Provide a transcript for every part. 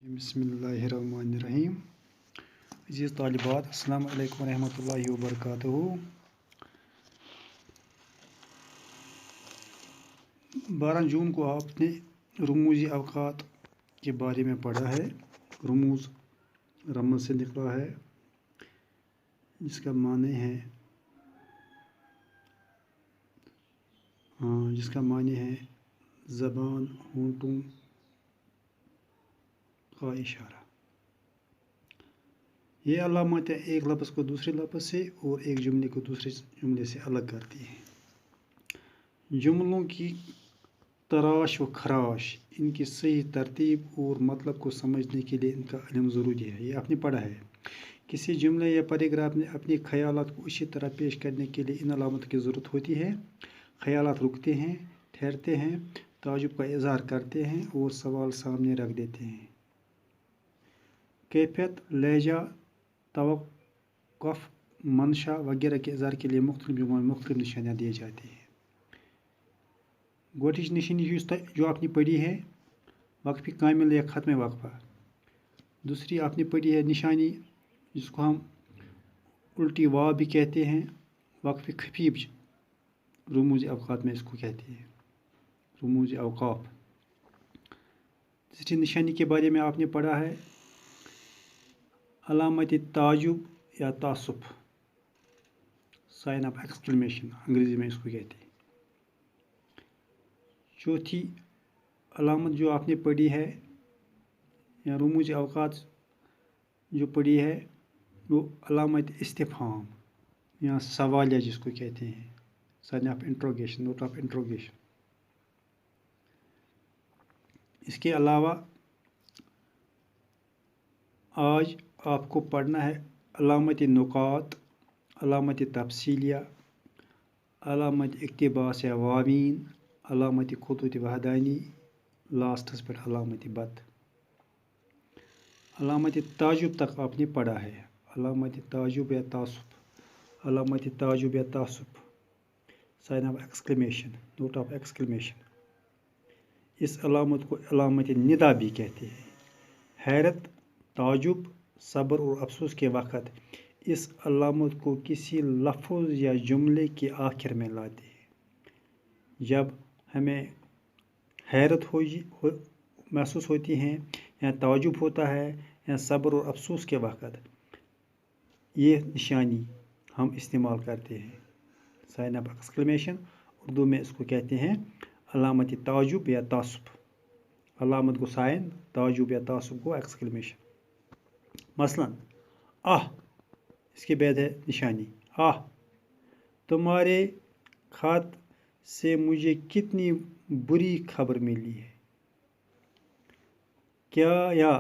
बिस्मिल्लाहिर्रहमानिर्रहीम। अज़ीज़ तालिबात, अस्सलामु अलैकुम रहमतुल्लाहि व बरकातुहू। 12 जून को आपने रमूज़ी अवकात के बारे में पढ़ा है। रमूज़ रमज़ से निकला है, जिसका माने है ज़बान, होंठों का इशारा। ये अलामतें एक लफ्ज़ को दूसरे लफ्ज़ से और एक जुमले को दूसरे जुमले से अलग करती हैं। जुमलों की तराश व खराश, इनकी सही तरतीब और मतलब को समझने के लिए इनका इल्म ज़रूरी है। ये आपने पढ़ा है। किसी जुमले या पैराग्राफ में अपने ख़यालात को इसी तरह पेश करने के लिए इन अलामतों की ज़रूरत होती है। ख़यालात रुकते हैं, ठहरते हैं, ताजुब का इज़हार करते हैं और सवाल सामने रख देते हैं। कैफियत, लहजा, तवक़्क़ुफ़, मंशा वगैरह के इज़हार के लिए मुख्तलिफ जुमलों में मुख्तलिफ निशानियाँ दी जाती हैं। गोटिश निशानी जो आपने पढ़ी है, वक्फ़ी कामिल या ख़त्म वक्फ़ा। दूसरी आपने पढ़ी है निशानी, जिसको हम उल्टी वाव भी कहते हैं, वक्फ़ी खफीफ, रमूज़ी अवकात में इसको कहते हैं, रमूज़ी अवकाफ। तीसरी निशानी के बारे में आपने पढ़ा है अलामत ताजुब या तासुब, साइन ऑफ एक्सक्लेमेशन, अंग्रेज़ी में इसको कहते हैं। चौथी अलामत जो आपने पढ़ी है या रमूज़ी अवकात जो पढ़ी है, वो अलामत इस्तिफ़हाम या सवालिया जिसको कहते हैं, sign of interrogation, note of interrogation. इसके अलावा आज आपको पढ़ना है अलामत नुकात, अलामत तफसीलिया, अलामत इक्तिबास या वावीन, अलामत खुतूत वहदानी, लास्टस पर अलामत बत। अलामत ताजुब तक आपने पढ़ा है, अलामत ताजुब या तासुब, अलामत ताजुब या तासुब, sign of exclamation, note of exclamation. इस अलामत को अलामत निदा भी कहते हैं। हैरत, ताजुब, सब्र और अफसोस के वक़्त इस अलामत को किसी लफ्ज़ या जुमले के आखिर में लाते हैं। जब हमें हैरत महसूस होती है या ताजुब होता है या सब्र और अफसोस के वक़्त, ये निशानी हम इस्तेमाल करते हैं, साइन ऑफ एक्सक्लेमेशन। उर्दू में इसको कहते हैं अलामत ताजुब या तासुब। अलामत को साइन, ताजुब या तासुब को एक्सक्लेमेशन। मसलन आह, इसके बाद है निशानी आह, तुम्हारे खत से मुझे कितनी बुरी खबर मिली है। क्या, या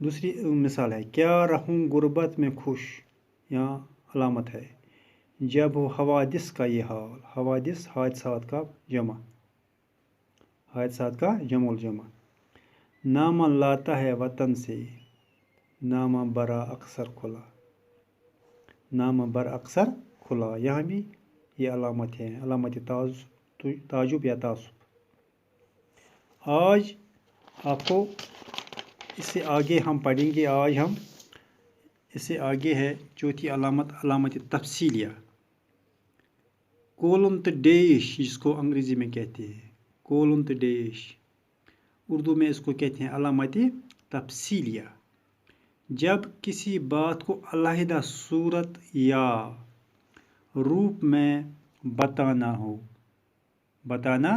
दूसरी मिसाल है क्या रहूं गुर्बत में खुश, यहाँ अलामत है जब हो हवादिस का ये हाल। हवादिस हादसात का जमा, हादसात का जमुल जमा। नामा लाता है वतन से, नामा बरा अक्सर खुला, नामा बर अक्सर खुला। यहाँ भी ये अलामत है, अलामत ताजुब या तासुब। आज आपको इससे आगे हम पढ़ेंगे, आज हम इससे आगे है चौथी अलामत, अलामत तफसीलिया, कोलन तो डेश जिसको अंग्रेज़ी में कहते हैं, कोलन तो डेश। उर्दू में इसको कहते हैं अलामत तफसीलिया। जब किसी बात को अलहदा सूरत या रूप में बताना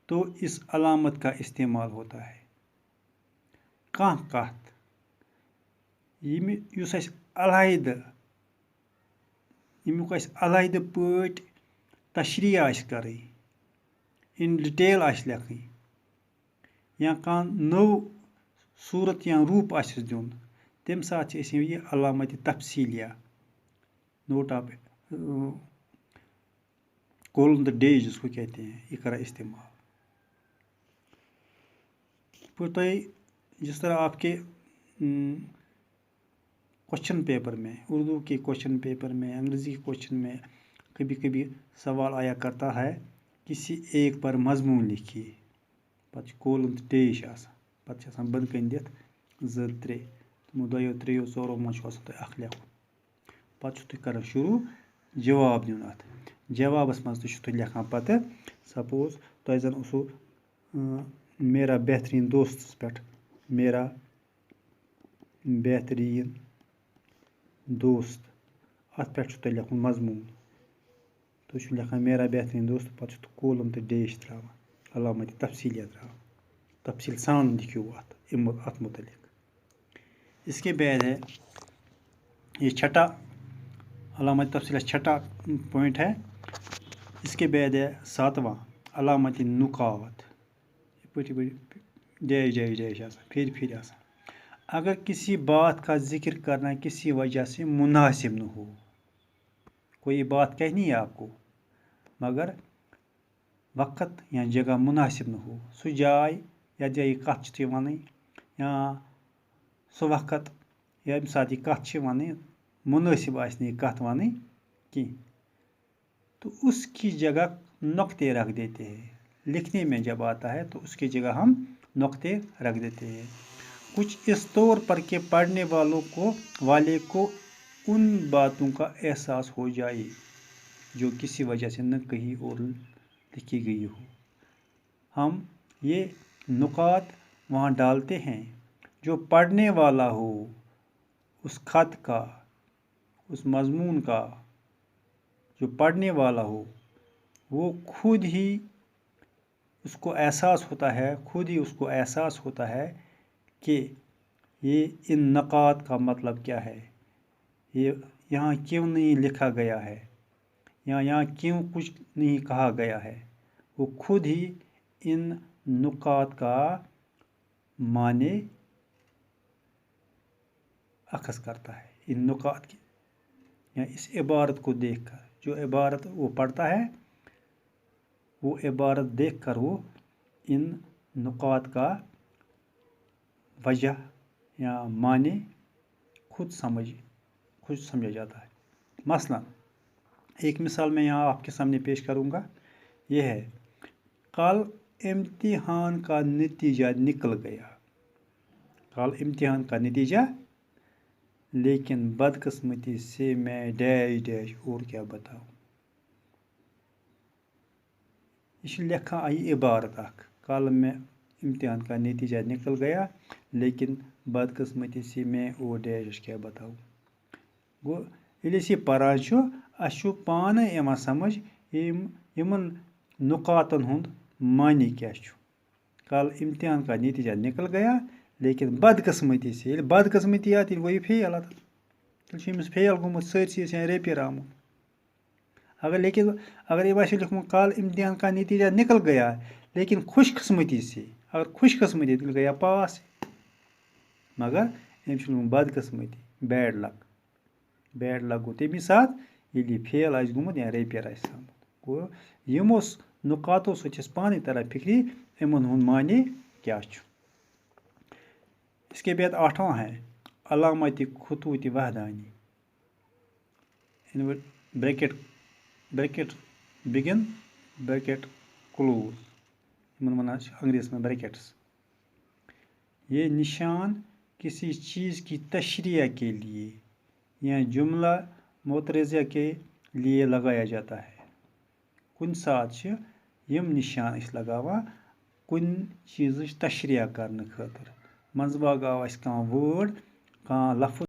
तो इस अलामत का इस्तेमाल होता है। कहाँ कत युस अलहद, यमुक अलहद पट तशरीह आस करनी, इन डिटेल आस लिखनी, या कह नौ सूरत या रूप आस दिन, तम साथ ये अलामत तफसीलिया, नोट ऑफ कोलन द डे जिसको कहते हैं, ये करा इस्तेमाल। जिस तरह आपके क्वेश्चन पेपर में, उर्दू के क्वेश्चन पेपर में, अंग्रेज़ी के क्वेश्चन में कभी कभी सवाल आया करता है किसी एक पर मजमून लिखिए, पत कोलन द डेश आसान, पत बंद कन दित 2 3 تمو 2 3 4 منٛز چھُ آسان تۄہہِ اکھ لیکھُن پتہٕ چھُو تُہۍ کران شروٗع جواب دیُن اَتھ جوابَس منٛز تہِ چھُو تُہۍ لیکھان پتہٕ سپوز تۄہہِ زن اوسوٕ میرا بہتریٖن دوستَس پٮ۪ٹھ میرا بہتریٖن دوست اَتھ پٮ۪ٹھ چھُ تۄہہِ لیکھُن مضموٗن تُہۍ چھُو لیکھان میرا بہتریٖن دوست پتہٕ چھُ تُہۍ کولم تہٕ ڈیش تراوان علامتِ تفصیلیہ تراوان تفصیل سان لکھو اتھ متعلق اس کے بعد ہے یہ چھٹا علامت تفصیلیہ چھٹا پوائنٹ ہے اس کے بعد ہے 7واں علامت نکات ڈیش ڈیش ڈیش آسان پھر آسان اگر کسی بات کا ذکر کرنا کسی وجہ سے مناسب نہ ہو کوئی بات کہنی ہے آپ کو مگر وقت یا جگہ مناسب نہ ہو سُہ جاے یتھ جایہِ یہِ کتھ چھِ تُہۍ وَنٕنۍ یا سُہ وقت ییٚمہِ ساتہٕ یہِ کتھ چھِ وَنٕنۍ مناسب آسہِ نہٕ یہِ کتھ وَنٕنۍ کینٛہہ تو اس کی جگہ نقطے رکھ دیتے ہیں لکھنے میں جب آتا ہے تو اس کی جگہ ہم نقطے رکھ دیتے ہیں کچھ اس طور پر کہ پڑھنے والے کو ان باتوں کا احساس ہو جائے جو کسی وجہ سے نہ کہی اور لکھی گئی ہو ہم یہ نکات وہاں ڈالتے ہیں جو پڑھنے والا ہو اس خط کا اس مضمون کا جو پڑھنے والا ہو وہ خود ہی اس کو احساس ہوتا ہے کہ یہ ان نکات کا مطلب کیا ہے یہ یہاں کیوں نہیں لکھا گیا ہے یا یہاں کیوں کچھ نہیں کہا گیا ہے وہ خود ہی ان نکات کا معنی اخذ کرتا ہے ان نکات کی یا اس عبارت کو دیکھ کر جو عبارت وہ پڑھتا ہے وہ عبارت دیکھ کر وہ ان نکات کا وجہ یا معنی خود سمجھا جاتا ہے مثلا ایک مثال میں یہاں آپ کے سامنے پیش کروں گا یہ ہے کل امتحان کا نتیجہ نکل گیا کل امتحان کا نتیجہ لیکن بدقسمتی سے میں ڈیش ڈیش اور کیا بتاؤں یہ لکھا یہ عبارت اخ کل میں امتحان کا نتیجہ نکل گیا لیکن بدقسمتی سے میں اور ڈیش کیا بتاؤں گو ییٚلہِ أسۍ یہِ پران چھُ اَسہِ چھُ پانَے یِوان سمجھ یِمن نکاتن ہُنٛد معنی کیٛاہ چھُ کل امتحان کا نتیجہ نکل گیا لیکن بدقسمتی سے ییٚلہِ بدقسمتی آو تیٚلہِ گوٚو یہِ فیل تیٚلہِ چھُ أمِس فیل گوٚمُت سٲرسٕے یا رٔپیر آمُت اگر أمۍ آسہِ لیوٚکھمُت کل امتحان کا نتیجہ نکل گیا لیکن خوش قسمتی سے اگر خوش قسمتی تیٚلہِ گٔیا پاس مگر أمۍ چھُ لیوٚکھمُت بدقسمتی بیڈ لک گوٚو تَمی ساتہٕ ییٚلہِ یہِ فیل آسہِ گوٚمُت یا رٔپیر آسہِ آمُت گوٚو یِمو نکاتو سۭتۍ چھِ اَسہِ پانَے تران فِکرِ یِمن ہُنٛد معنی کیٛاہ چھُ اس کے بعد 8واں ہے علامت خطوط وحدانی بریکٹ بگن بریکٹ کلوز یِمن وَنان چھِ انگریزی میں بریکٹس یہ نشان کسی چیز کی تشریح کے لیے یا جملہ معترضہ کے لیے لگایا جاتا ہے کُنہِ ساتہٕ چھِ یِم نِشان أسۍ لگاوان کُنہِ چیٖزٕچ تشریح کرنہٕ خٲطرٕ منٛزٕ باگ آو اَسہِ کانٛہہ وٲڈ کانٛہہ لفظ